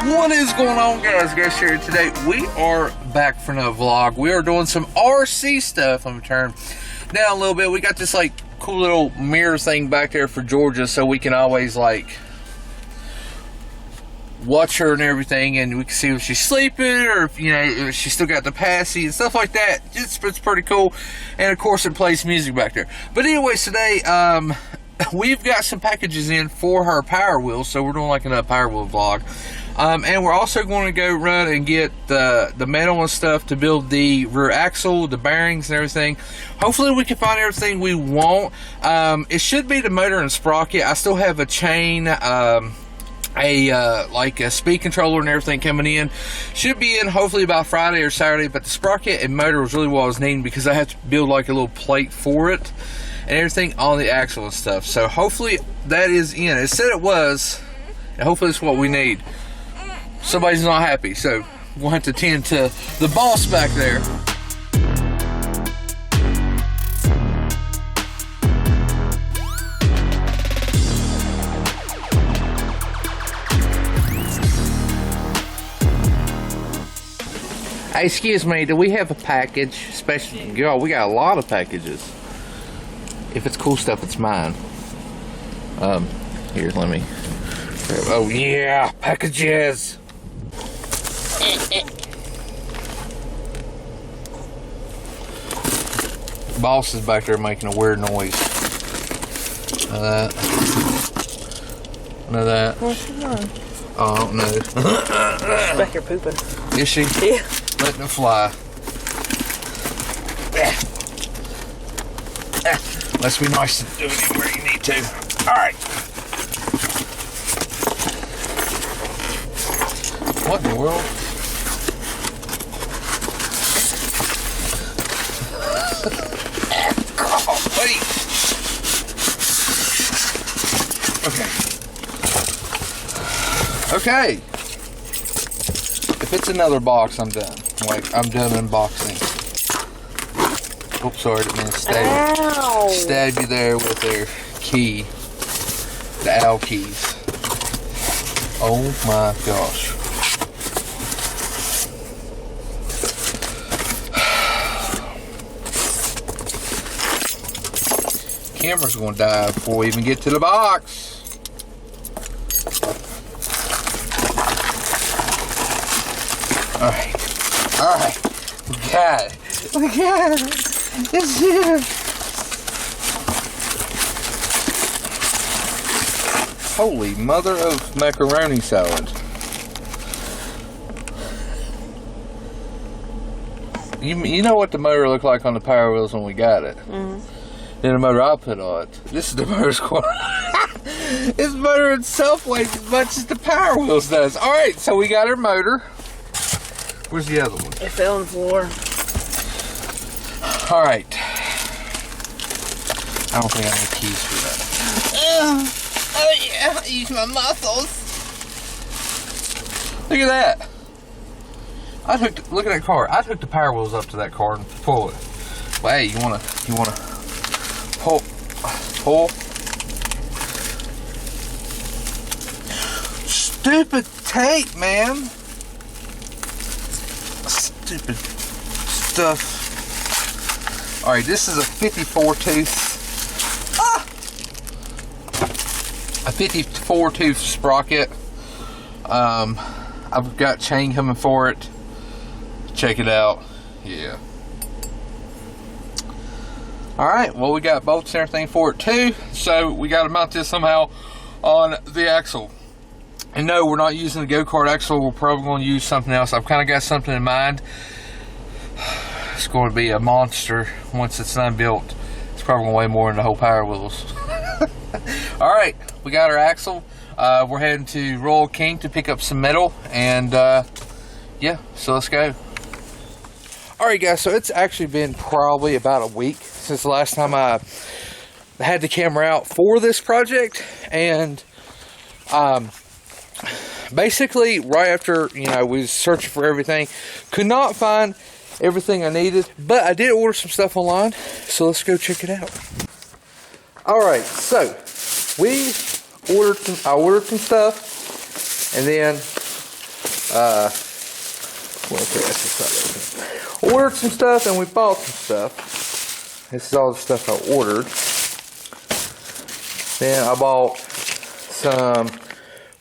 What is going on, guys? Here today. We are back for another vlog. We are doing some RC stuff. Let me turn down a little bit. We got this like cool little mirror thing back there for Georgia, so we can always like watch her and everything, and we can see if she's sleeping or if, you know, if she's still got the passy and stuff like that. It's pretty cool. And of course, it plays music back there. But anyways, today we've got some packages in for her Power Wheel, so we're doing like another Power Wheel vlog. And we're also going to go run and get the metal and stuff to build the rear axle, the bearings and everything. Hopefully we can find everything we want. It should be the motor and sprocket. I still have a chain, like a speed controller and everything coming in. Should be in hopefully by Friday or Saturday, but the sprocket and motor was really what I was needing because I had to build like a little plate for it and everything on the axle and stuff. So hopefully that is in. It said it was, and hopefully it's what we need. Somebody's not happy, so we'll have to tend to the boss back there. Hey, excuse me, do we have a package? Especially, girl, we got a lot of packages. If it's cool stuff, it's mine. Here, let me. Oh yeah, packages. Boss is back there making a weird noise. None of that. What's she doing? Oh no. She's back here pooping. Is she? Yeah. Letting it fly. Must be nice to do it where you need to. Alright. What in the world? Oh, wait. Okay. If it's another box, I'm done. Like, I'm done unboxing. Oops, sorry, I didn't mean to stab you there with their key. The owl keys. Oh my gosh. Camera's gonna die before we even get to the box. Alright. We got it. It's here. Holy mother of macaroni salad. You know what the motor looked like on the Power Wheels when we got it? Mm-hmm. Then the motor I put on it. This is the motor's corner. This motor itself weighs as much as the Power Wheels does. Alright, so we got our motor. Where's the other one? It fell on the floor. Alright. I don't think I need keys for that. Oh yeah, I use my muscles. Look at that. Look at that car. I took the Power Wheels up to that car and pull it. Well, hey, you wanna pull. Stupid tape, man. Stupid stuff. Alright, this is a 54 tooth. A 54 tooth sprocket. I've got chain coming for it. Check it out. Yeah. Alright, well, we got bolts and everything for it too. So we got to mount this somehow on the axle. And no, we're not using the go-kart axle. We're probably going to use something else. I've kind of got something in mind. It's going to be a monster once it's done built. It's probably going to weigh more than the whole Power Wheels. Alright, we got our axle. We're heading to Royal King to pick up some metal. And yeah, so let's go. Alright guys, so it's actually been probably about a week since the last time I had the camera out for this project. And basically right after, you know, we was searching for everything, could not find everything I needed, but I did order some stuff online, so let's go check it out. Alright, so I ordered some stuff, and then Ordered some stuff and we bought some stuff. This is all the stuff I ordered. Then I bought some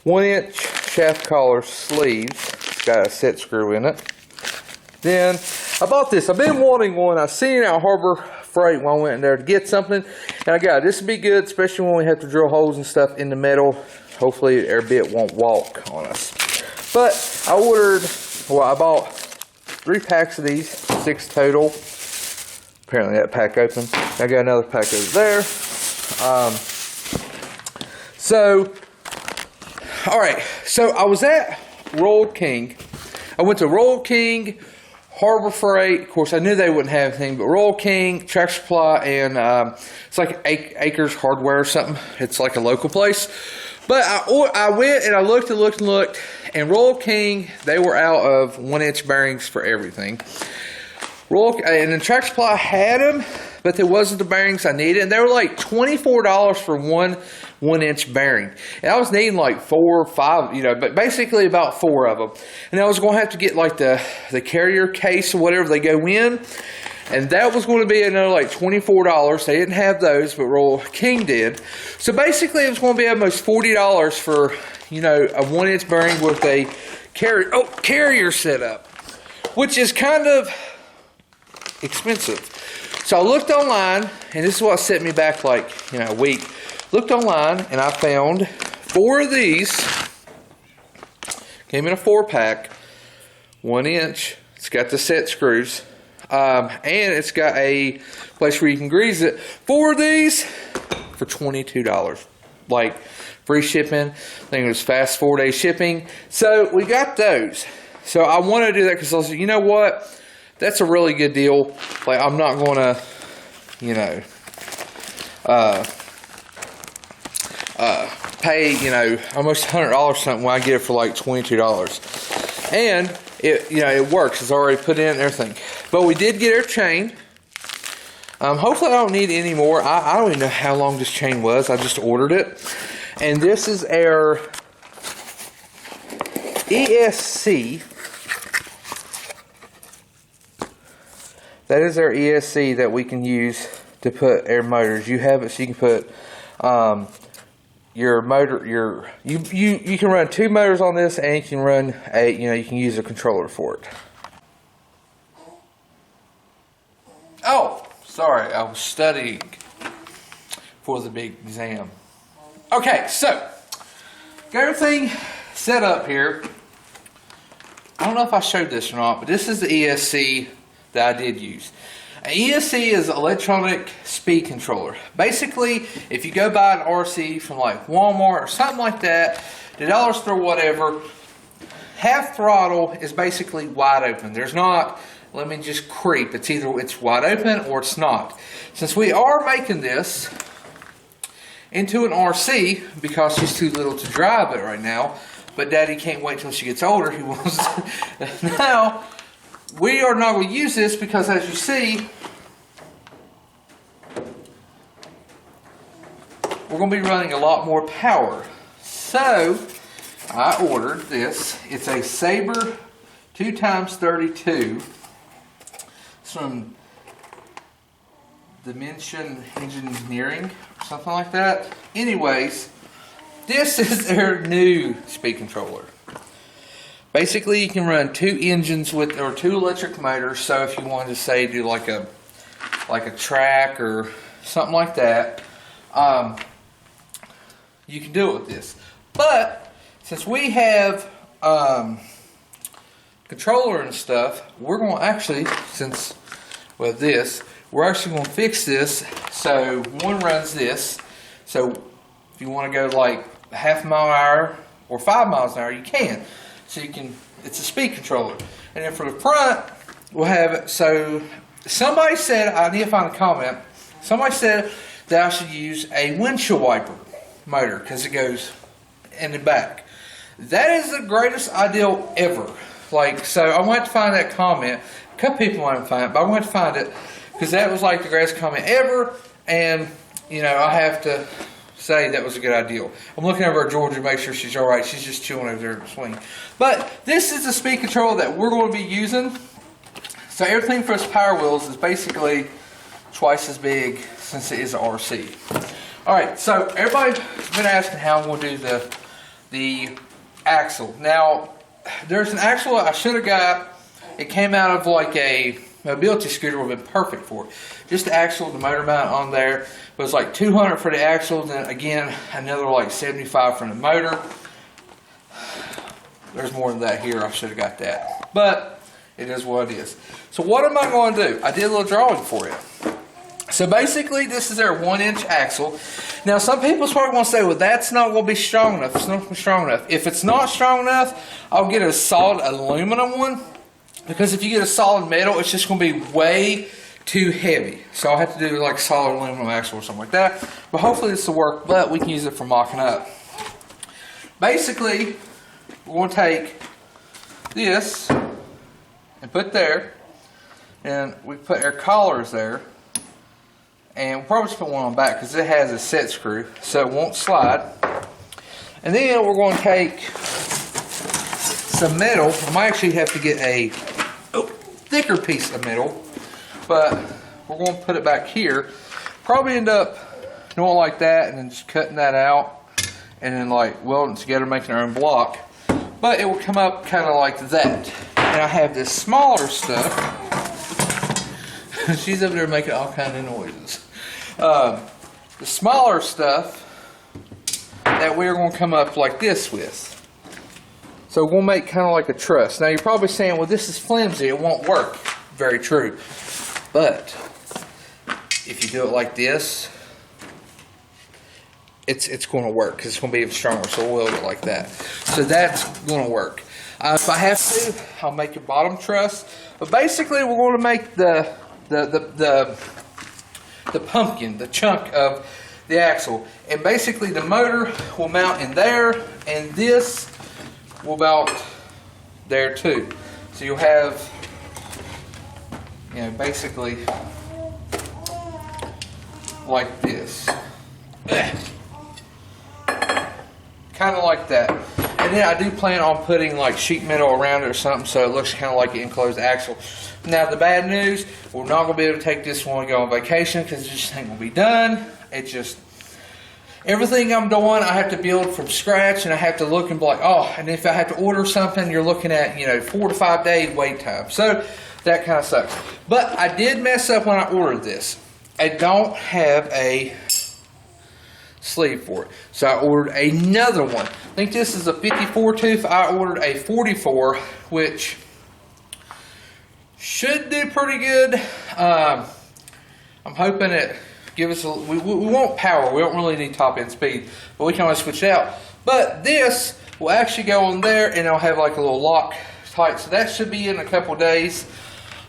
1-inch shaft collar sleeves. It's got a set screw in it. Then I bought this. I've been wanting one. I seen it at Harbor Freight when I went in there to get something. And I got it. This would be good, especially when we have to drill holes and stuff in the metal. Hopefully the air bit won't walk on us. But I bought 3 packs of these, 6 total. Apparently that pack opened. I got another pack over there. Alright, so I was at Rollin King. I went to Rollin King, Harbor Freight. Of course, I knew they wouldn't have anything, but Rollin King, Tractor Supply, and it's like Acres Hardware or something. It's like a local place. But I went and I looked, and Rollin King, they were out of 1-inch bearings for everything. And then Tractor Supply had them, but there wasn't the bearings I needed. And they were like $24 for one 1-inch bearing. And I was needing like 4 or 5, but basically about 4 of them. And I was going to have to get like the carrier case or whatever they go in. And that was going to be another like $24. They didn't have those, but Rollin King did. So basically it was going to be almost $40 for, a 1-inch bearing with a carrier setup, which is kind of expensive. So I looked online, and this is what set me back like, a week. Looked online, and I found 4 of these. Came in a 4-pack, 1-inch. It's got the set screws. And it's got a place where you can grease it. 4 of these for $22. Like, free shipping. I think it was fast 4-day shipping. So we got those. So I want to do that because I was like, you know what? That's a really good deal. Like, I'm not going to, pay, almost $100 something when I get it for like $22. And it works. It's already put in and everything. But we did get our chain. Hopefully I don't need any more. I don't even know how long this chain was. I just ordered it. And this is our ESC. That is our ESC that we can use to put our motors. You have it so you can put your motor, you can run 2 motors on this, and you can run you can use a controller for it. Oh, sorry, I was studying for the big exam. Okay, so got everything set up here. I don't know if I showed this or not, but this is the ESC that I did use. An ESC is an electronic speed controller. Basically, if you go buy an RC from like Walmart or something like that, the dollar store, whatever, half throttle is basically wide open. There's not, let me just creep, it's either it's wide open or it's not. Since we are making this into an RC, because she's too little to drive it right now, but Daddy can't wait till she gets older, he wants to. Now, we are not going to use this because, as you see, we're going to be running a lot more power. So, I ordered this. It's a Sabre 2x32. It's from Dimension Engineering or something like that. Anyways, this is their new speed controller. Basically, you can run 2 engines with, or 2 electric motors. So if you wanted to say do like a track or something like that, you can do it with this. But since we have controller and stuff, we're going to actually, since with this, we're actually going to fix this. So one runs this. So if you want to go like a half mile an hour or 5 miles an hour, you can. So you can, it's a speed controller. And then for the front, we'll have it. So somebody said, I need to find a comment. Somebody said that I should use a windshield wiper motor because it goes in the back. That is the greatest idea ever. Like, so I went to find that comment. A couple people wanted to find it, but I went to find it because that was like the greatest comment ever. And, I have to say that was a good idea. I'm looking over at Georgia to make sure she's all right. She's just chilling over there in the swing. But this is the speed control that we're going to be using. So everything for us power wheels is basically twice as big since it is an RC. All right, so everybody's been asking how I'm going to do the axle. Now, there's an axle I should have got. It came out of like a mobility scooter, would have been perfect for it. Just the axle, the motor mount on there. It was like $200 for the axle, then again another like $75 for the motor. There's more than that here. I should have got that, but it is what it is. So what am I going to do? I did a little drawing for you. So basically, this is their 1-inch axle. Now, some people probably want to say, well, that's not going to be strong enough. It's not going to be strong enough. If it's not strong enough, I'll get a solid aluminum one. Because if you get a solid metal, it's just going to be way too heavy. So I'll have to do like solid aluminum axle or something like that. But hopefully this will work, but we can use it for mocking up. Basically, we're going to take this and put there. And we put our collars there. And we'll probably just put one on back because it has a set screw, so it won't slide. And then we're going to take some metal. I might actually have to get a thicker piece of metal, but we're going to put it back here. Probably end up doing like that and then just cutting that out and then like welding it together, making our own block. But it will come up kind of like that. And I have this smaller stuff. She's over there making all kinds of noises. The smaller stuff that we're going to come up like this with. So we'll make kind of like a truss. Now you're probably saying, well, this is flimsy, it won't work. Very true. But if you do it like this, it's going to work because it's going to be even stronger. So we'll weld it like that. So that's going to work. If I have to, I'll make a bottom truss. But basically, we're going to make the pumpkin, the chunk of the axle. And basically the motor will mount in there, and this will mount there too. So you'll have, you know, basically like this. Kind of like that. And then I do plan on putting like sheet metal around it or something so it looks kind of like an enclosed axle. Now the bad news, we're not going to be able to take this one and go on vacation because it just ain't going to be done. It's just, everything I'm doing I have to build from scratch, and I have to look and be like, oh, and if I have to order something, you're looking at, you know, 4 to 5 day wait time. So that kind of sucks. But I did mess up when I ordered this. I don't have a sleeve for it. So I ordered another one. I think this is a 54 tooth. I ordered a 44, which should do pretty good. I'm hoping it gives us we want power. We don't really need top end speed, but we can always switch it out. But this will actually go on there, and it'll have like a little lock tight. So that should be in a couple days.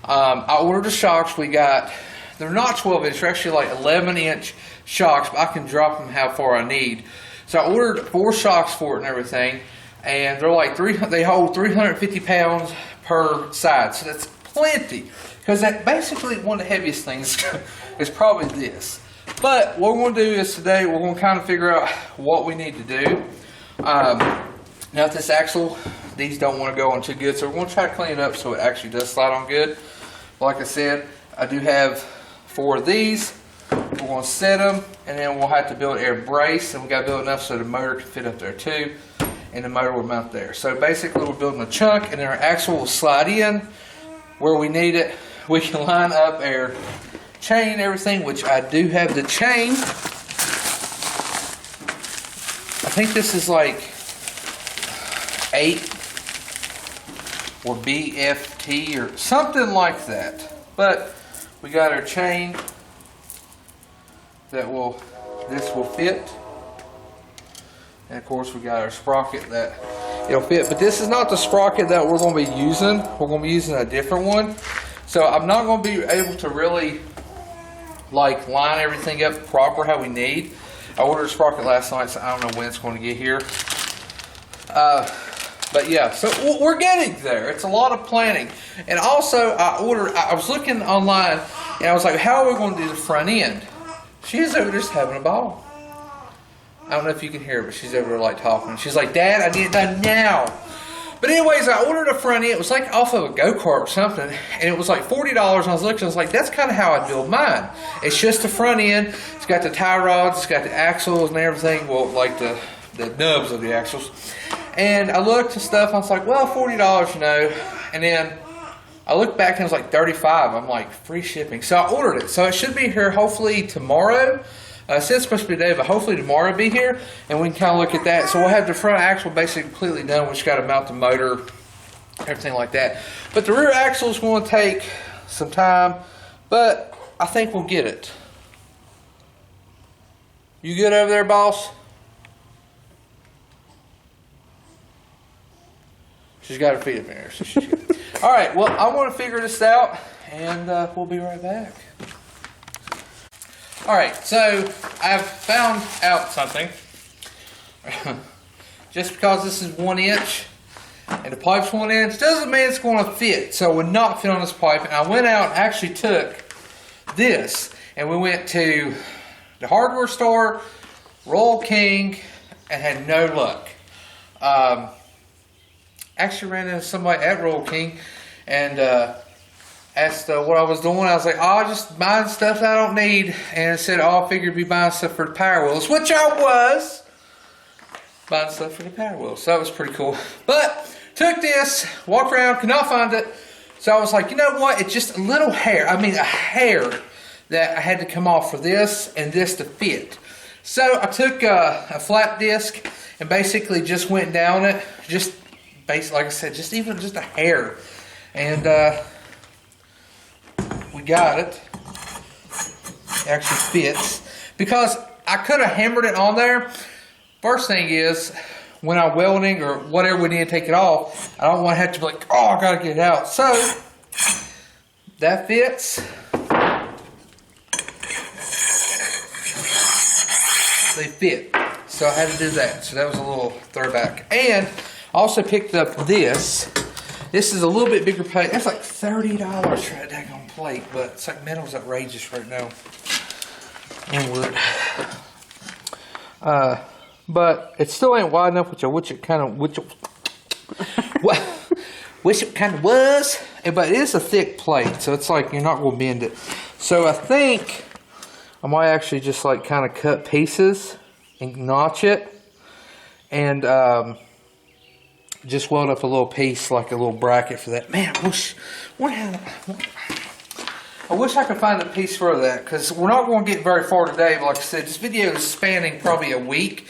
I ordered the shocks. They're not 12-inch. They're actually like 11-inch shocks, but I can drop them how far I need. So I ordered 4 shocks for it and everything, and they're like they hold 350 pounds per side. So that's plenty, because that basically one of the heaviest things is probably this. But what we're going to do is today we're going to kind of figure out what we need to do. Now with this axle, these don't want to go on too good, so we're going to try to clean it up so it actually does slide on good. Like I said, I do have 4 of these. We're going to set them, and then we'll have to build air brace, and we got to build enough so the motor can fit up there too, and the motor will mount there. So basically we're building a chunk, and then our axle will slide in where we need it. We can line up our chain and everything, which I do have the chain. I think this is like 8 or BFT or something like that. But we got our chain that this will fit. And of course we got our sprocket that it'll fit. But this is not the sprocket that we're going to be using. We're going to be using a different one. So I'm not going to be able to really like line everything up proper how we need. I ordered a sprocket last night, so I don't know when it's going to get here. But yeah, so we're getting there. It's a lot of planning. And also I was looking online, and I was like, how are we going to do the front end? She's over just having a ball. I don't know if you can hear her, but she's over there like talking. She's like, Dad, I need it done now. But anyways, I ordered a front end. It was like off of a go-kart or something. And it was like $40. And I was looking, I was like, that's kind of how I build mine. It's just the front end. It's got the tie rods. It's got the axles and everything. Well, like the nubs of the axles. And I looked and stuff. I was like, well, $40, you know. And then I looked back and it was like $35. I'm like, free shipping. So I ordered it. So it should be here hopefully tomorrow. It said it's supposed to be today, but hopefully tomorrow it'll be here, and we can kind of look at that. So we'll have the front axle basically completely done. We just got to mount the motor, everything like that. But the rear axle is going to take some time, but I think we'll get it. You good over there, boss? She's got her feet up in there, so she's good. All right, well, I want to figure this out, and we'll be right back. Alright, so I've found out something. Just because this is 1 inch and the pipe's 1 inch doesn't mean it's going to fit. So it would not fit on this pipe. And I went out and actually took this and we went to the hardware store, Roll King, and had no luck. Actually ran into somebody at Roll King and asked what I was doing. I was like, oh, just buying stuff I don't need. And it said, oh, I figured you'd be buying stuff for the power wheels, which I was buying stuff for the power wheels. So that was pretty cool. But took this, walked around, could not find it. So I was like, you know what? It's just a little hair. I mean, a hair that I had to come off for this and this to fit. So I took a flat disc and basically just went down it. Just basically, like I said, just a hair. And we got it. It actually fits. Because I could have hammered it on there. First thing is, when I'm welding or whatever we need to take it off, I don't want to have to be like, oh, I got to get it out. So, that fits. They fit. So I had to do that. So that was a little throwback. And I also picked up this. This is a little bit bigger plate. That's like $30 for that daggone plate, but it's like metal's outrageous right now. And wood. But it still ain't wide enough, which it kind of was. But it is a thick plate, so it's like you're not going to bend it. So I think I might actually just like kind of cut pieces and notch it, and just weld up a little piece, like a little bracket for that. Man, I wish I could find a piece for that, because we're not going to get very far today. But like I said, this video is spanning probably a week.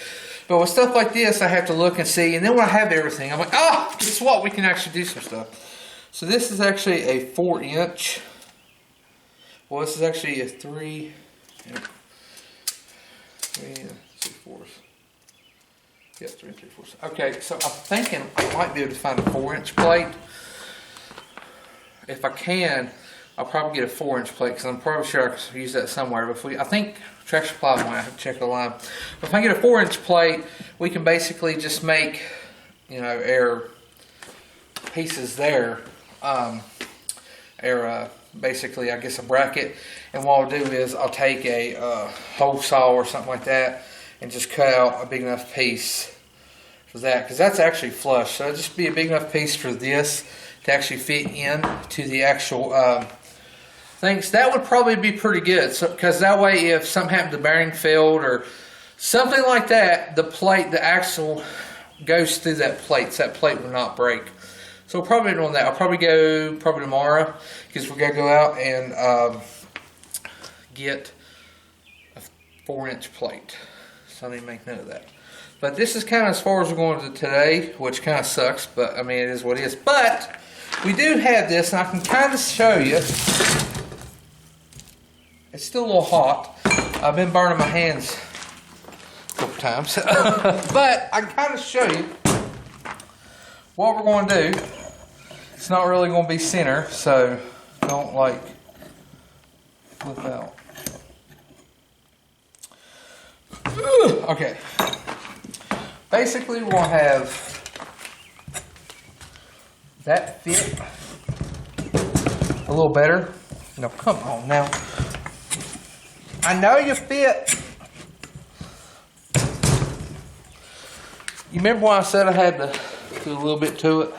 But with stuff like this, I have to look and see. And then when I have everything, I'm like, oh, guess what? We can actually do some stuff. So this is actually a 4-inch. Well, this is actually a 3 3/4. Yeah, 3 3/4. Okay, so I'm thinking I might be able to find a 4-inch plate. If I can, I'll probably get a 4-inch plate, because I'm probably sure I could use that somewhere. But I think Tractor Supply might have to check the line. But if I get a 4-inch plate, we can basically just make, you know, air pieces there. Basically, I guess a bracket. And what I'll do is I'll take a hole saw or something like that and just cut out a big enough piece for that, because that's actually flush. So it'll just be a big enough piece for this to actually fit in to the actual things. That would probably be pretty good, because that way if something happened, the bearing failed or something like that, the axle goes through that plate, so that plate will not break. So we'll probably do that. I'll probably go tomorrow, because we're going to go out and get a 4-inch plate. So I need to make note of that. But this is kind of as far as we're going to today, which kind of sucks, but I mean, it is what it is. But we do have this, and I can kind of show you. It's still a little hot. I've been burning my hands a couple times. But I can kind of show you what we're going to do. It's not really going to be center, so don't like flip out. Okay. Basically, we're going to have that fit a little better. No, come on now. I know you fit. You remember when I said I had to do a little bit to it?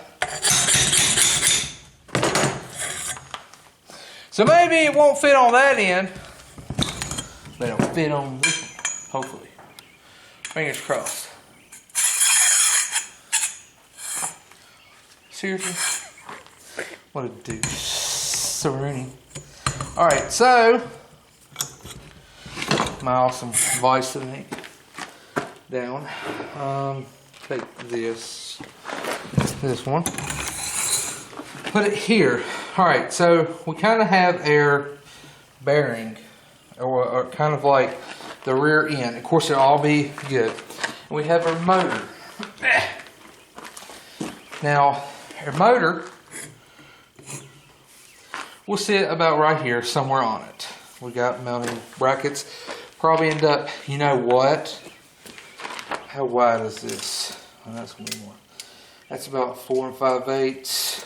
So maybe it won't fit on that end, but it'll fit on this one, hopefully. Fingers crossed. Seriously? What a douche. So ruining. Alright, so my awesome vice thing down. Take this one, put it here. Alright, so we kind of have air bearing, or kind of like the rear end. Of course, it'll all be good. And we have our motor. Now, our motor will sit about right here, somewhere on it. We got mounting brackets. Probably end up, you know what? How wide is this? Oh, that's gonna be more. That's about 4 5/8.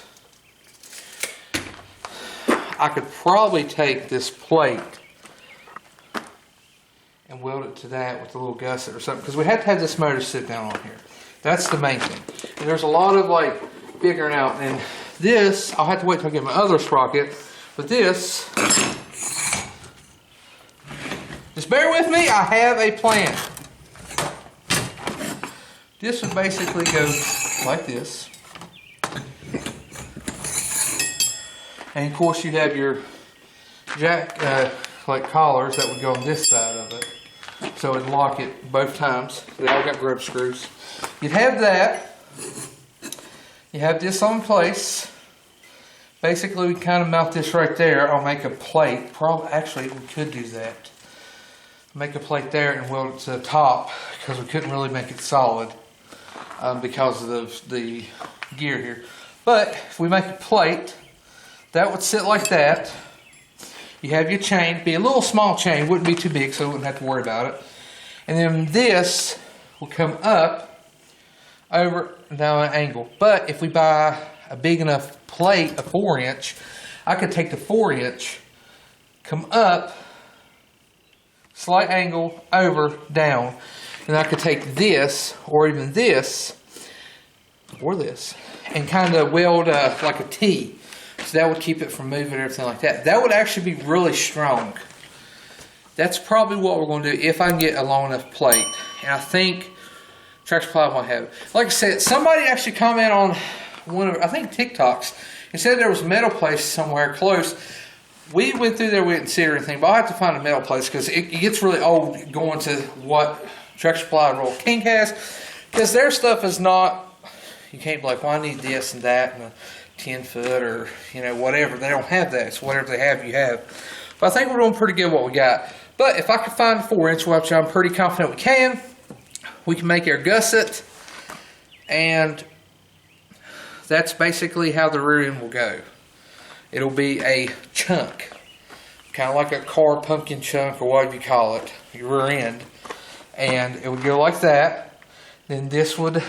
I could probably take this plate and weld it to that with a little gusset or something, because we have to have this motor sit down on here. That's the main thing. And there's a lot of like figuring out, and this, I'll have to wait till I get my other sprocket, but this, just bear with me, I have a plan. This would basically go like this. And of course you have your jack like collars that would go on this side of it. So it'd lock it both times. They all got grub screws. You'd have that. You have this on place. Basically we kind of mount this right there. I'll make a plate. Actually we could do that. Make a plate there and weld it to the top, because we couldn't really make it solid because of the gear here. But if we make a plate, that would sit like that. You have your chain, be a little small chain, wouldn't be too big, so we wouldn't have to worry about it. And then this will come up over and down an angle. But if we buy a big enough plate, a 4-inch, I could take the 4-inch, come up, slight angle, over, down, and I could take this, or even this, or this, and kind of weld like a T. So that would keep it from moving and everything like that. That would actually be really strong. That's probably what we're going to do if I can get a long enough plate. And I think Tractor Supply might have it. Like I said, somebody actually commented on one of, I think, TikToks, and said there was a metal place somewhere close. We went through there, we didn't see it or anything, but I'll have to find a metal place, because it gets really old going to what Tractor Supply and Roll King has, because their stuff is not, you can't be like, well, I need this and that, and a 10-foot or, you know, whatever. They don't have that. It's whatever they have, you have. But I think we're doing pretty good what we got. But if I can find a 4-inch, which I'm pretty confident we can make our gusset, and that's basically how the rear end will go. It'll be a chunk, kind of like a car pumpkin chunk, or whatever you call it, your rear end. And it would go like that. Then this would,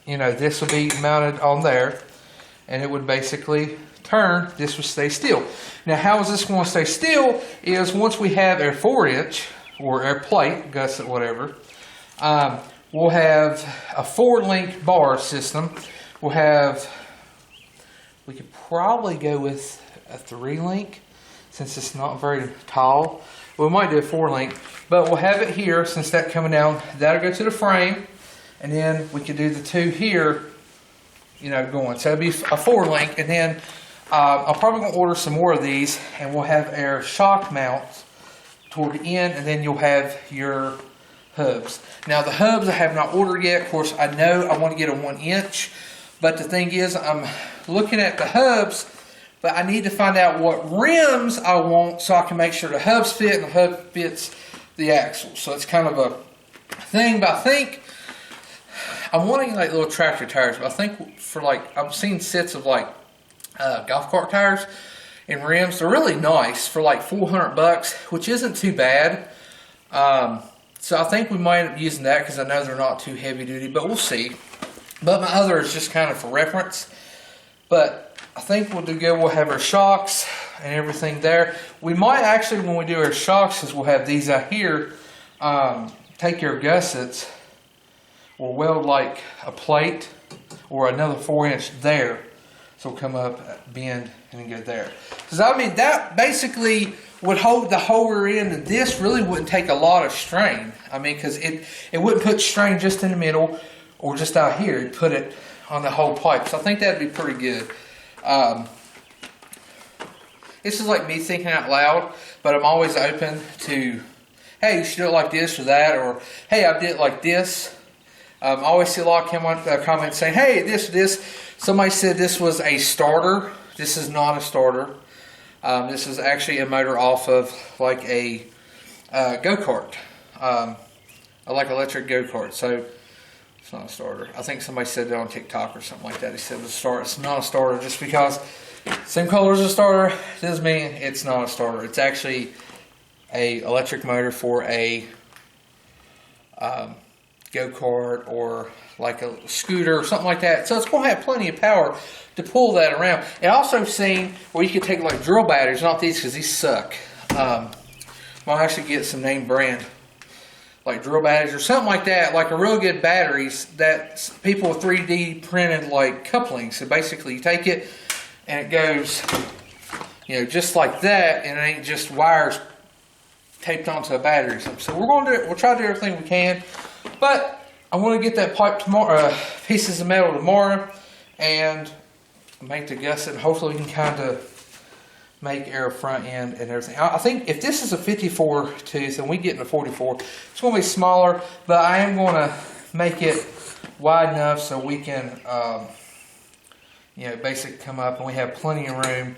you know, this would be mounted on there, and it would basically turn. This would stay still. Now, how is this going to stay still? Is once we have our 4-inch or our plate, gusset, whatever, we'll have a 4-link bar system. We'll have, we could probably go with a 3-link, since it's not very tall. We might do a 4-link, but we'll have it here, since that's coming down. That'll go to the frame, and then we could do the 2 here, you know, going. So it'll be a 4-link, and then I'm probably going to order some more of these, and we'll have our shock mounts toward the end, and then you'll have your hubs. Now the hubs I have not ordered yet. Of course, I know I want to get a 1-inch, but the thing is, I'm looking at the hubs, but I need to find out what rims I want, so I can make sure the hubs fit and the hub fits the axle. So it's kind of a thing, but I think I'm wanting like little tractor tires, but I think for like, I've seen sets of like golf cart tires and rims. They're really nice for like $400, which isn't too bad. So I think we might end up using that, because I know they're not too heavy duty, but we'll see. But my other is just kind of for reference. But I think we'll do good. We'll have our shocks and everything there. We might actually, when we do our shocks, is we'll have these out here, take your gussets, or weld like a plate or another 4-inch there. So it'll come up, bend, and then go there. Because I mean, that basically would hold the whole rear end, and this really wouldn't take a lot of strain. I mean, because it wouldn't put strain just in the middle or just out here. It'd put it on the whole pipe. So I think that'd be pretty good. This is like me thinking out loud, but I'm always open to, hey, you should do it like this or that, or hey, I did it like this. I always see a lot of comments saying, hey, this. Somebody said this was a starter. This is not a starter. This is actually a motor off of like a go-kart, like electric go-kart. So it's not a starter. I think somebody said that on TikTok or something like that. He said it was a starter. It's not a starter just because same color as a starter doesn't mean it's not a starter. It's actually a electric motor for a go-kart or like a scooter or something like that. So it's going to have plenty of power to pull that around. And also seen where you can take like drill batteries, not these because these suck. Might actually get some name brand like drill batteries or something like that, like a real good batteries that people 3D printed like couplings. So basically you take it and it goes, you know, just like that, and it ain't just wires taped onto a battery or something. So we're going to do it. We'll try to do everything we can, but I want to get that pipe tomorrow, pieces of metal tomorrow, and make the gusset. Hopefully we can kind of make our front end and everything. I think if this is a 54 tooth and we get in a 44, it's going to be smaller, but I am going to make it wide enough so we can, you know, basically come up and we have plenty of room,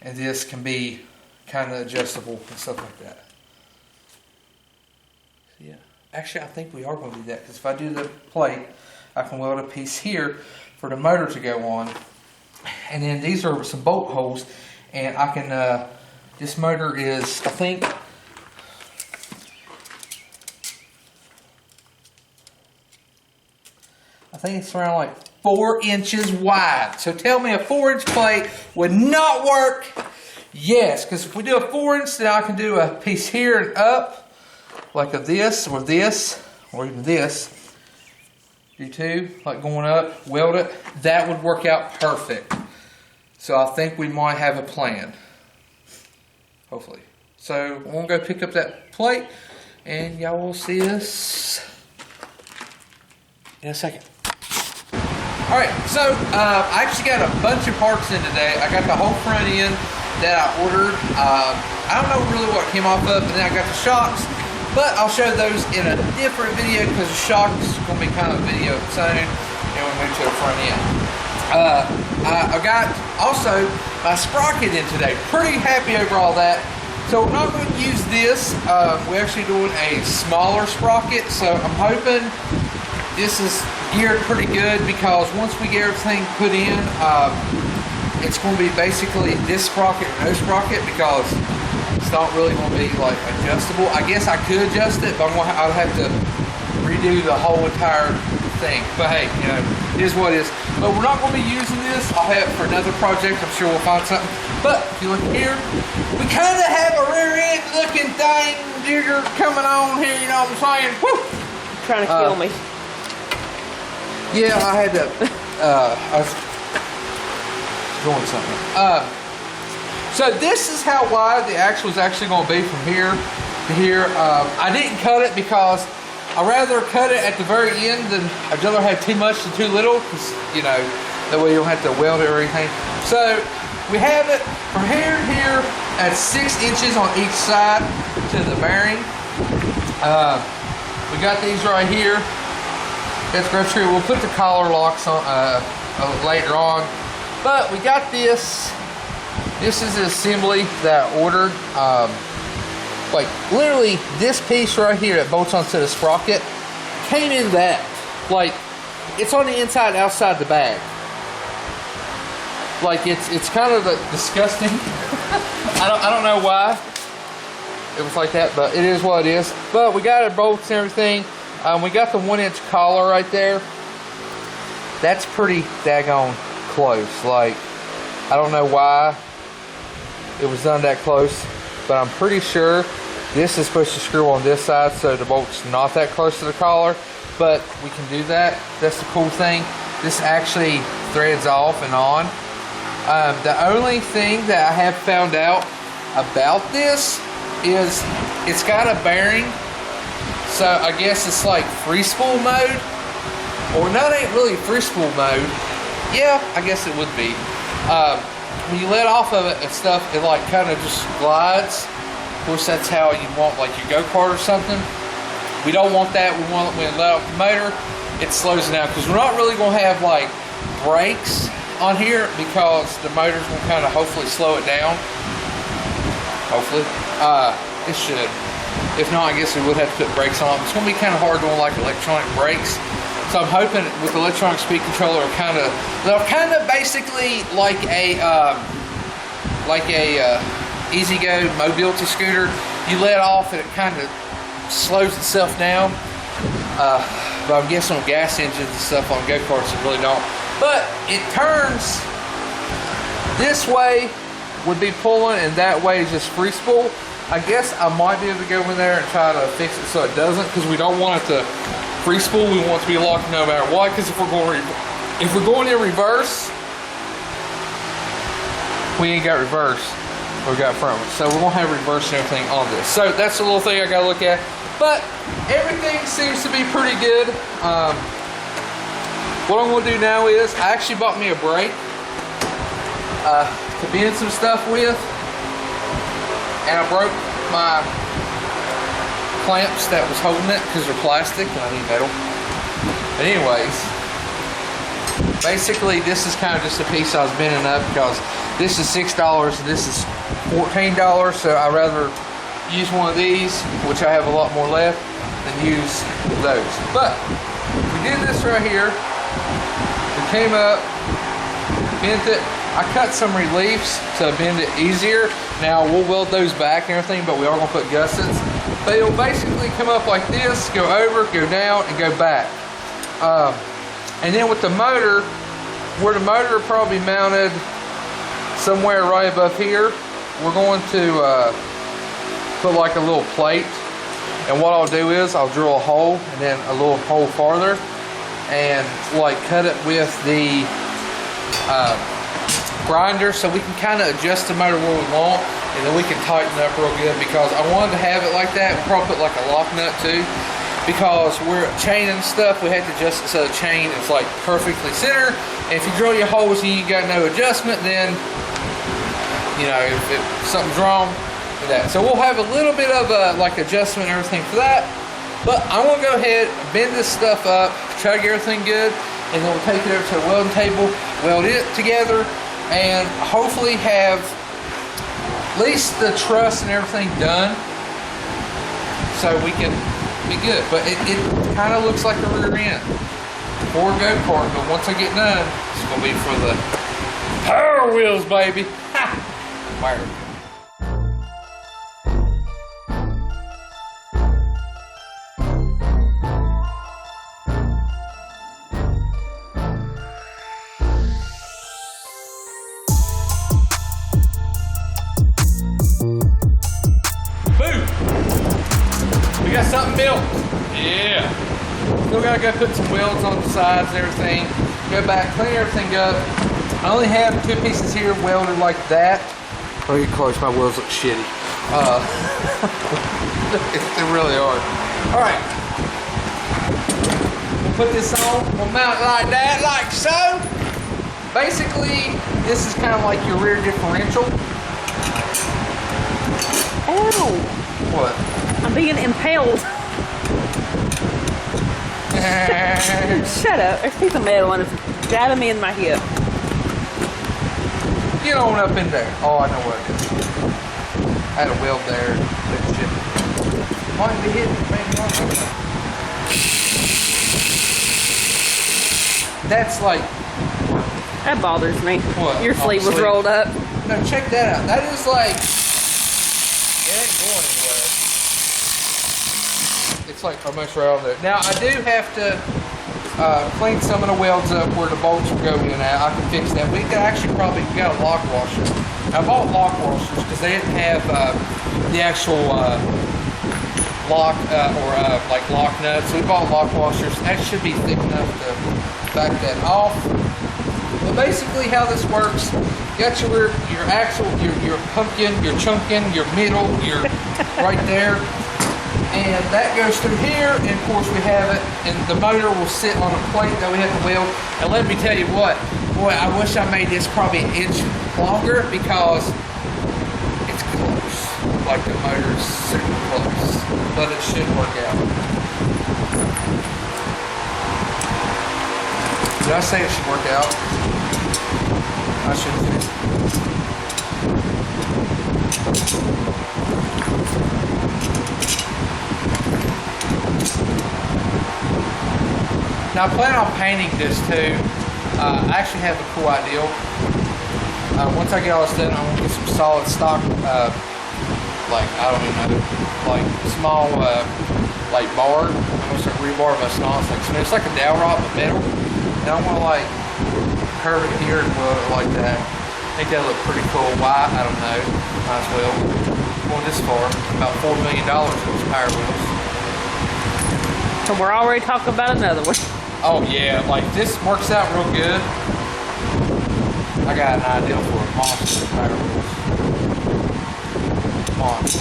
and this can be kind of adjustable and stuff like that. So yeah. Actually, I think we are going to do that, because if I do the plate, I can weld a piece here for the motor to go on. And then these are some bolt holes, and I can, this motor is, I think it's around like 4 inches wide. So tell me a 4-inch plate would not work? Yes, because if we do a 4-inch, then I can do a piece here and up, like a this, or even this. Do two, like going up, weld it. That would work out perfect. So I think we might have a plan. Hopefully. So we'll go pick up that plate, and y'all will see us in a second. Alright, so I actually got a bunch of parts in today. I got the whole front end that I ordered. I don't know really what came off of, and then I got the shocks. But I'll show those in a different video, because the shock is going to be kind of a video of its own, and we'll move to the front end. I got also my sprocket in today. Pretty happy over all that. So we're not going to use this. We're actually doing a smaller sprocket, so I'm hoping this is geared pretty good, because once we get everything put in, it's going to be basically this sprocket or no sprocket, because it's not really going to be like adjustable. I guess I could adjust it, but I'd have to redo the whole entire thing. But hey, you know, it is what it is. But we're not going to be using this. I'll have it for another project. I'm sure we'll find something. But if you look here, we kind of have a rear end looking thing digger coming on here, you know what I'm saying? Woo! Trying to kill me. Yeah, I had to, I was doing something. So this is how wide the axle is actually going to be from here to here. I didn't cut it because I'd rather cut it at the very end than I'd rather have too much than too little, because, you know, that way you don't have to weld it or anything. So we have it from here to here at 6 inches on each side to the bearing. We got these right here. That's grab true. We'll put the collar locks on later on. But we got this. This is the assembly that I ordered. Like literally this piece right here that bolts onto the sprocket came in that. Like it's on the inside and outside the bag. Like it's kind of disgusting. I don't know why it was like that, but it is what it is. But we got it bolts and everything. We got the 1-inch collar right there. That's pretty daggone close. Like I don't know why it was done that close, but I'm pretty sure this is supposed to screw on this side, so the bolt's not that close to the collar. but we can do that. That's the cool thing. This actually threads off and on. The only thing that I have found out about this is it's got a bearing. So I guess it's like free spool mode. Or not, ain't really free spool mode. Yeah, I guess it would be. When you let off of it and stuff, it like kind of just glides. Of course, that's how you want like your go-kart or something. We don't want that. We want when we let off the motor, it slows it down, because we're not really going to have like brakes on here, because the motor's going to kind of hopefully slow it down. Hopefully. It should. If not, I guess we would have to put brakes on. It's going to be kind of hard doing like electronic brakes. So I'm hoping with the electronic speed controller, they're kind of basically like a easy-go mobility scooter. You let off and it kind of slows itself down. But I'm guessing on gas engines and stuff on go-karts it really don't. But it turns this way would be pulling, and that way is just free spool. I guess I might be able to go in there and try to fix it so it doesn't, because we don't want it to free spool. We want it to be locked no matter what, because if we're going in reverse, we ain't got reverse. We got front. So we're gonna have reverse and everything on this. So that's a little thing I gotta look at. But everything seems to be pretty good. What I'm gonna do now is I actually bought me a brake to bend some stuff with, and I broke my clamps that was holding it because they're plastic and I need metal. But anyways, basically this is kind of just a piece I was bending up, because this is $6 and this is $14, so I'd rather use one of these, which I have a lot more left, than use those. But we did this right here. We came up, bent it. I cut some reliefs to bend it easier. Now we'll weld those back and everything, but we are gonna put gussets. But it'll basically come up like this, go over, go down, and go back. And then with the motor, where the motor will probably mounted somewhere right above here, we're going to put like a little plate. And what I'll do is I'll drill a hole, and then a little hole farther, and like cut it with the grinder, so we can kind of adjust the motor where we want, and then we can tighten it up real good, because I wanted to have it like that. We'll probably put like a lock nut too, because we're chaining stuff. We have to adjust it so the chain is like perfectly center. And if you drill your holes and you got no adjustment, then you know if something's wrong with that. So we'll have a little bit of like adjustment and everything for that. But I'm gonna go ahead, bend this stuff up, try to get everything good, and then we'll take it over to the welding table, weld it together, and hopefully have at least the truss and everything done, so we can be good. But it kind of looks like a rear end for a go-kart, but once I get done, it's gonna be for the power wheels, baby. Ha! Fire. We got something built. Yeah. Still gotta go put some welds on the sides and everything. Go back, clean everything up. I only have 2 pieces here welded like that. Oh, get close, my wheels look shitty. They really are. All right. We'll put this on, we'll mount it like that, like so. Basically, this is kind of like your rear differential. Ow! What? I'm being impaled. Shut up. There's a piece of metal and it's jabbing me in my hip. Get on up in there. Oh, I know what it is. I had a weld there. Might be hitting maybe on. That's like... That bothers me. What? Your sleeve was rolled up. No, check that out. That is like... It ain't going anywhere. It's like almost right on there. Now, I do have to clean some of the welds up where the bolts will go in and out. I can fix that. We got we got a lock washer. I bought lock washers because they didn't have the actual lock like lock nuts. We bought lock washers. That should be thick enough to back that off. But basically how this works, you got your axle, your pumpkin, your chunkin, your middle, your right there. And that goes through here, and of course we have it, and the motor will sit on a plate that we have to weld. And let me tell you what, boy, I wish I made this probably an inch longer because it's close. Like the motor's super close, but it should work out. Did I say it should work out? I should fix it. Now I plan on painting this too. I actually have a cool idea. Once I get all this done, I'm gonna get some solid stock, like I don't even know, like small, like bar. I'm gonna start rebar my snots. It's like a dowel rod but metal, and I'm gonna like curve it here and weld it like that. I think that'll look pretty cool. Why? I don't know. Might as well. Going this far, about $4 million in those power wheels. So we're already talking about another one. Oh yeah, like this works out real good. I got an idea for a monster power wheels. Monster.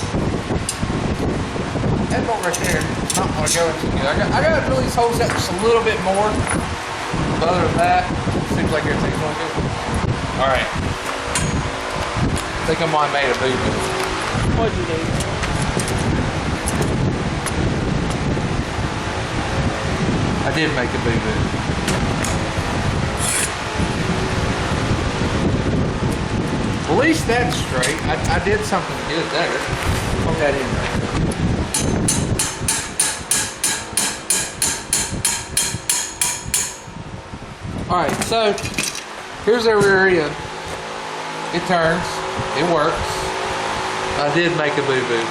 That bolt right there is not going to go too good. I got to drill these holes out just a little bit more. But other than that, seems like everything's going good. Alright. I think I might have made a boo-boo. What'd you do? I did make a boo-boo. At least that's straight. I did something good there. Put that in there. Alright, so here's our rear end. It turns. It works. I did make a boo-boo.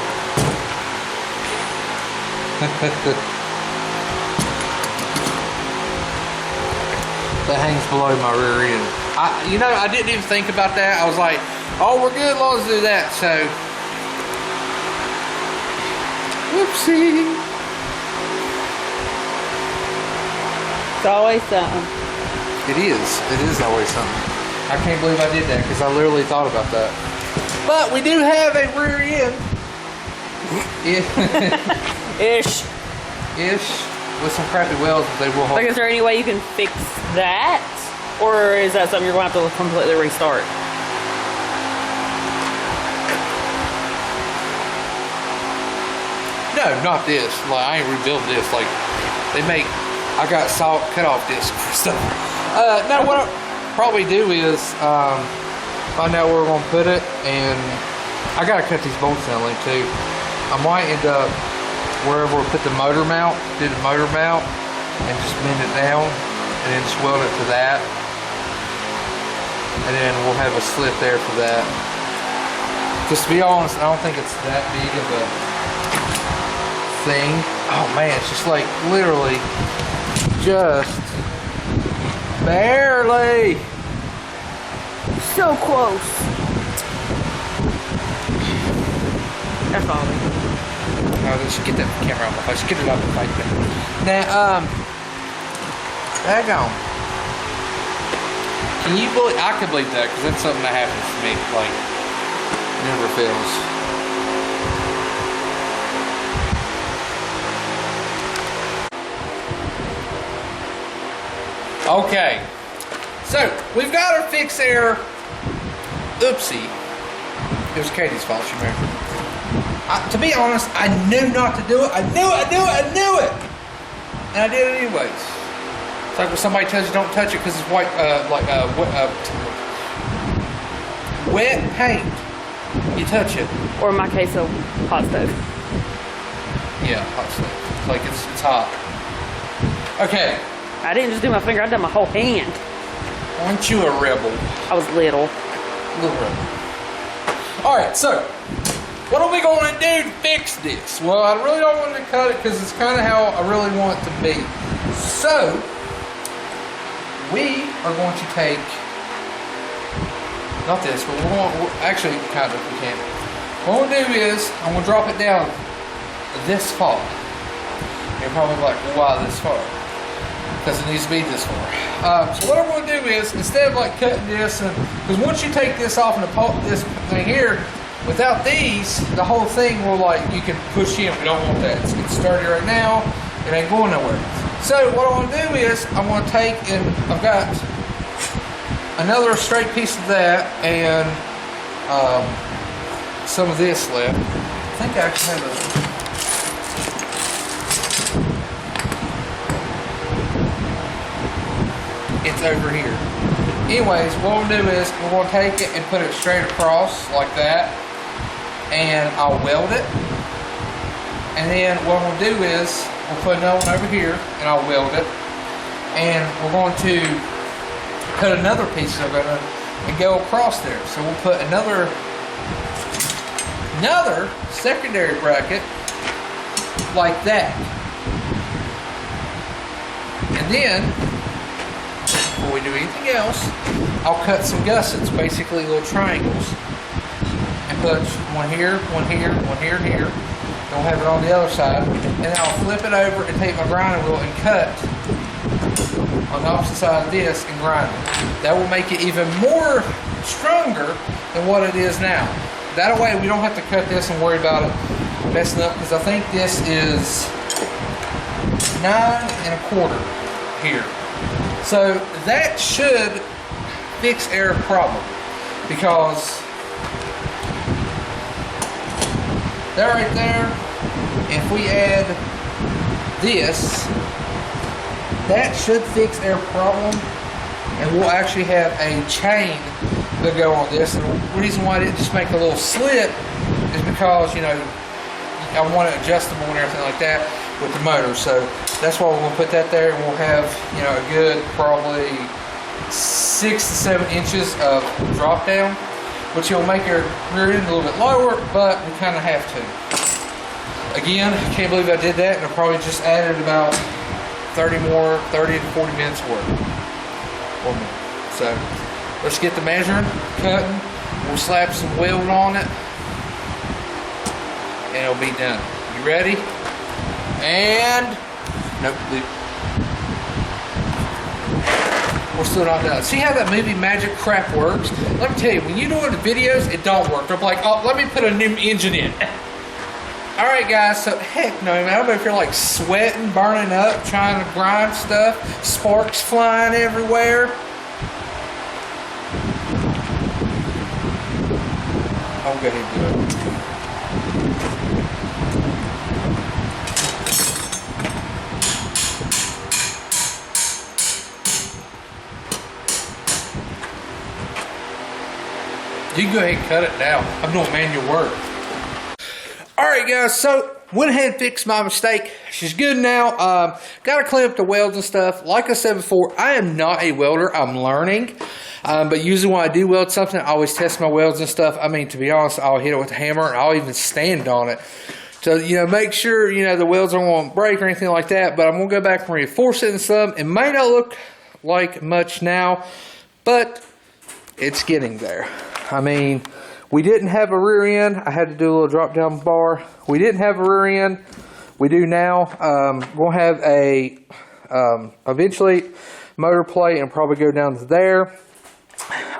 That hangs below my rear end. I didn't even think about that. I was like, oh, we're good as long as we do that. So, whoopsie. It's always something. It is always something. I can't believe I did that because I literally thought about that. But we do have a rear end. Ish. With some crappy welds, they will hold. Like, is there any way you can fix that? Or is that something you're going to have to completely restart? No, not this. Like, I ain't rebuilt this. Like, I got salt cut-off discs for stuff. No, what I'll probably do is find out where we're going to put it, and I got to cut these bolts down like too. I might end up wherever we put the motor mount, do the motor mount, and just bend it down, and then just weld it to that. And then we'll have a slit there for that. Just to be honest, I don't think it's that big of a thing. Oh man, it's just like literally just barely. So close. That's all. I'll just get that camera out of my face. Get it out of the face. Now, daggone. Can you believe? I can believe that because that's something that happens to me. Like, never fails. Okay, so we've got our fix error. Oopsie. It was Katie's fault, she remembered. To be honest, I knew not to do it. I knew it! And I did it anyways. It's like when somebody tells you don't touch it because it's white, wet paint. You touch it. Or in my case, a hot stove. Yeah, hot stove. Like it's hot. Okay. I didn't just do my finger, I did my whole hand. Aren't you a rebel? I was little. Little rebel. Alright, so what are we going to do to fix this? Well, I really don't want to cut it because it's kind of how I really want it to be. So, we are going to take, not this, but we're actually kind of, we can. What we'll do is, I'm going to drop it down this far. You're probably like, why this far? Because it needs to be this far. So what I'm going to do is, instead of like cutting this, because once you take this off and this thing here, without these, the whole thing will like, you can push in. We don't want that. It's sturdy right now. It ain't going nowhere. So what I want to do is, I'm going to take, and I've got another straight piece of that, and some of this left. I think I actually have a... It's over here. Anyways, what we'll do is we're going to take it and put it straight across like that, and I'll weld it. And then what we'll do is we'll put another one over here, and I'll weld it. And we're going to cut another piece of it and go across there. So we'll put another secondary bracket like that. And then, before we do anything else, I'll cut some gussets, basically little triangles, and put one here, one here, one here, and here. Don't have it on the other side, and then I'll flip it over and take my grinding wheel and cut on the opposite side of this and grind it. That will make it even more stronger than what it is now. That way we don't have to cut this and worry about it messing up, because I think this is 9 1/4 here. So that should fix our problem, because that right there, if we add this, that should fix our problem, and we'll actually have a chain to go on this. And the reason why I didn't just make a little slit is because, you know, I want it adjustable and everything like that with the motor. So that's why we're going to put that there, and we'll have, you know, a good probably 6 to 7 inches of drop down, which will make our rear end a little bit lower, but we kind of have to. Again, I can't believe I did that, and I probably just added about 30 to 40 minutes work or more. So let's get the measuring, cutting. We'll slap some weld on it, and it'll be done. You ready? And nope, we're still not done. See how that movie magic crap works? Let me tell you, when you're doing the videos, it don't work. They're like, oh, let me put a new engine in. All right, guys. So heck no, man. I'm over here like sweating, burning up, trying to grind stuff. Sparks flying everywhere. I'll go ahead and do it. You can go ahead and cut it now. I'm doing manual work. Alright guys, so went ahead and fixed my mistake. She's good now. Got to clean up the welds and stuff. Like I said before, I am not a welder. I'm learning. But usually when I do weld something, I always test my welds and stuff. I mean, to be honest, I'll hit it with a hammer, and I'll even stand on it. So, you know, make sure, you know, the welds aren't going to break or anything like that. But I'm going to go back and reinforce it and some. It may not look like much now, but it's getting there. I mean, we didn't have a rear end. I had to do a little drop down bar. We didn't have a rear end. We do now. We'll have a eventually motor plate and probably go down to there.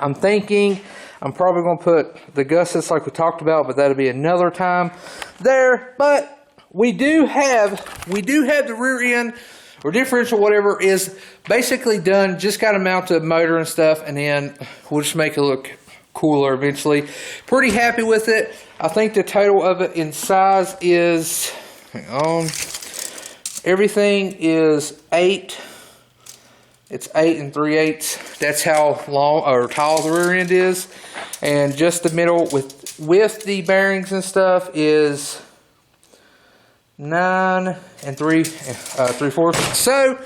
I'm thinking I'm probably going to put the gussets like we talked about, but that'll be another time there. But we do have the rear end or differential, whatever, is basically done. Just got to mount the motor and stuff, and then we'll just make it look cooler eventually. Pretty happy with it. I think the total of it in size is, hang on, everything is 8. It's 8 3/8. That's how long or tall the rear end is, and just the middle with the bearings and stuff is 9 3/4. So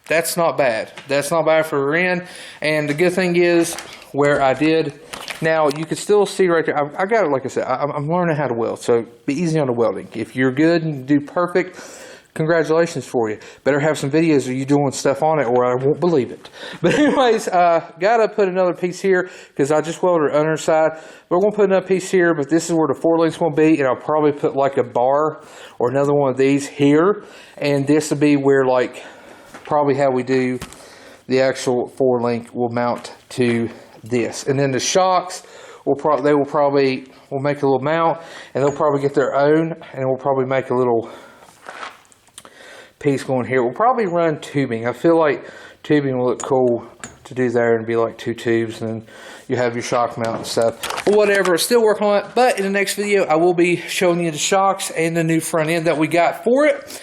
that's not bad. That's not bad for a rear end. And the good thing is, where I did, now you can still see right there. I got it, like I said, I'm learning how to weld, so be easy on the welding. If you're good and you do perfect, congratulations for you. Better have some videos of you doing stuff on it or I won't believe it. But anyways, gotta put another piece here because I just welded the underside. But we're gonna put another piece here, but this is where the 4-link's gonna be, and I'll probably put like a bar or another one of these here. And this will be where, like, probably how we do the actual 4-link will mount to this. And then the shocks, we'll make a little mount, and they'll probably get their own, and we'll probably make a little piece going here. We'll probably run tubing. I feel like tubing will look cool to do there and be like 2 tubes, and then you have your shock mount and stuff. But whatever, still working on it. But in the next video, I will be showing you the shocks and the new front end that we got for it.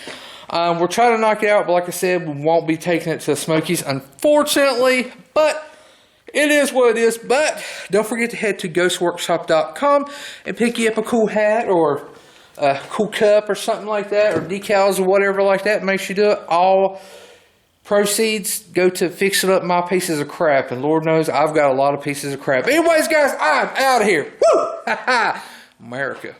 We're trying to knock it out, but like I said, we won't be taking it to the Smokies, unfortunately. But it is what it is. But don't forget to head to ghostworkshop.com and pick you up a cool hat or a cool cup or something like that, or decals or whatever like that. Make sure you do it. All proceeds go to fixing up my pieces of crap, and Lord knows I've got a lot of pieces of crap. Anyways, guys, I'm out of here. Woo! America.